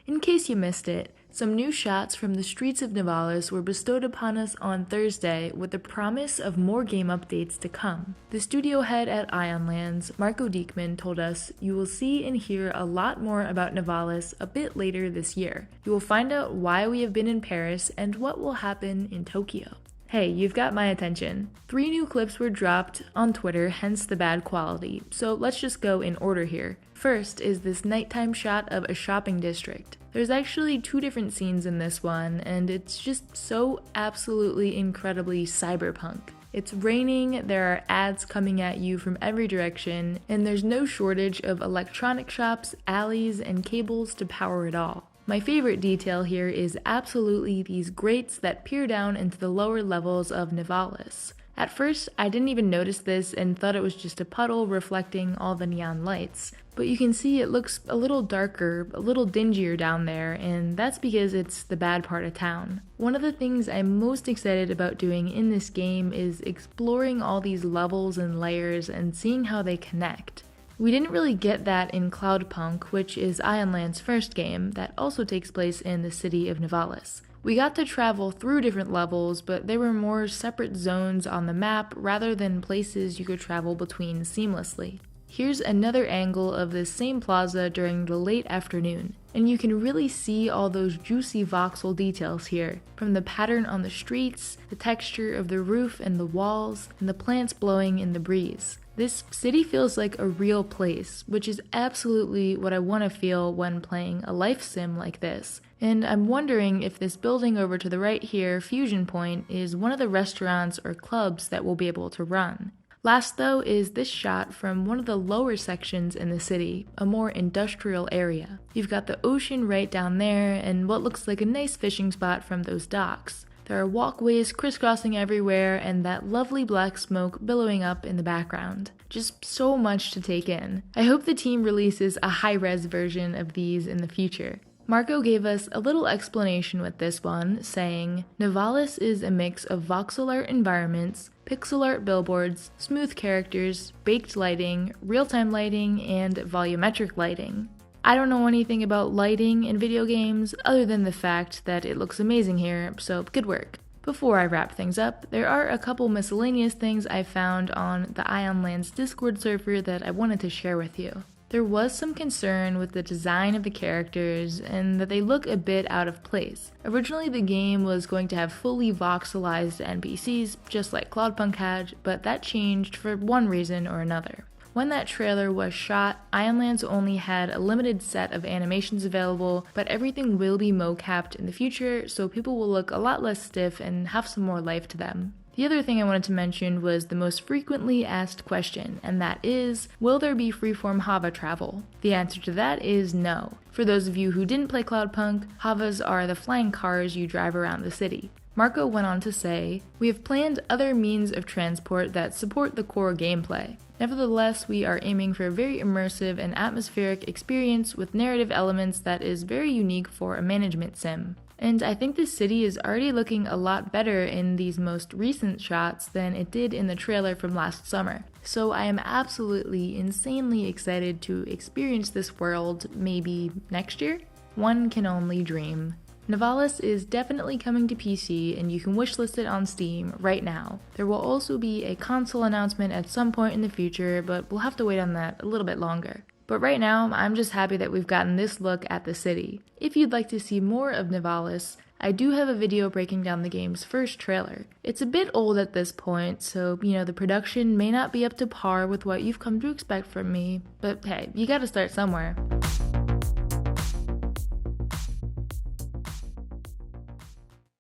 In case you missed it, some new shots from the streets of Nivalis were bestowed upon us on Thursday with the promise of more game updates to come. The studio head at Ionlands, Marco Diekman, told us, "You will see and hear a lot more about Nivalis a bit later this year. You will find out why we have been in Paris and what will happen in Tokyo." Hey, you've got my attention. 3 new clips were dropped on Twitter, hence the bad quality, so let's just go in order here. First is this nighttime shot of a shopping district. There's actually 2 different scenes in this one, and it's just so absolutely incredibly cyberpunk. It's raining, there are ads coming at you from every direction, and there's no shortage of electronic shops, alleys, and cables to power it all. My favorite detail here is absolutely these grates that peer down into the lower levels of Nivalis. At first, I didn't even notice this and thought it was just a puddle reflecting all the neon lights, but you can see it looks a little darker, a little dingier down there, and that's because it's the bad part of town. One of the things I'm most excited about doing in this game is exploring all these levels and layers and seeing how they connect. We didn't really get that in Cloudpunk, which is Ionland's first game that also takes place in the city of Nivalis. We got to travel through different levels, but there were more separate zones on the map rather than places you could travel between seamlessly. Here's another angle of this same plaza during the late afternoon, and you can really see all those juicy voxel details here, from the pattern on the streets, the texture of the roof and the walls, and the plants blowing in the breeze. This city feels like a real place, which is absolutely what I want to feel when playing a life sim like this. And I'm wondering if this building over to the right here, Fusion Point, is one of the restaurants or clubs that we'll be able to run. Last though is this shot from one of the lower sections in the city, a more industrial area. You've got the ocean right down there and what looks like a nice fishing spot from those docks. There are walkways crisscrossing everywhere and that lovely black smoke billowing up in the background. Just so much to take in. I hope the team releases a high-res version of these in the future. Marco gave us a little explanation with this one, saying, "Nivalis is a mix of voxel art environments, pixel art billboards, smooth characters, baked lighting, real-time lighting, and volumetric lighting." I don't know anything about lighting in video games other than the fact that it looks amazing here, so good work. Before I wrap things up, there are a couple miscellaneous things I found on the Ionlands Discord server that I wanted to share with you. There was some concern with the design of the characters and that they look a bit out of place. Originally the game was going to have fully voxelized NPCs, just like Cloudpunk had, but that changed for one reason or another. When that trailer was shot, Ionlands only had a limited set of animations available, but everything will be mocapped in the future, so people will look a lot less stiff and have some more life to them. The other thing I wanted to mention was the most frequently asked question, and that is, will there be freeform Hava travel? The answer to that is no. For those of you who didn't play Cloudpunk, Havas are the flying cars you drive around the city. Marco went on to say, "We have planned other means of transport that support the core gameplay. Nevertheless, we are aiming for a very immersive and atmospheric experience with narrative elements that is very unique for a management sim." And I think this city is already looking a lot better in these most recent shots than it did in the trailer from last summer. So I am absolutely insanely excited to experience this world maybe next year? One can only dream. Nivalis is definitely coming to PC and you can wishlist it on Steam right now. There will also be a console announcement at some point in the future, but we'll have to wait on that a little bit longer. But right now, I'm just happy that we've gotten this look at the city. If you'd like to see more of Nivalis, I do have a video breaking down the game's first trailer. It's a bit old at this point, so the production may not be up to par with what you've come to expect from me, but hey, you gotta start somewhere.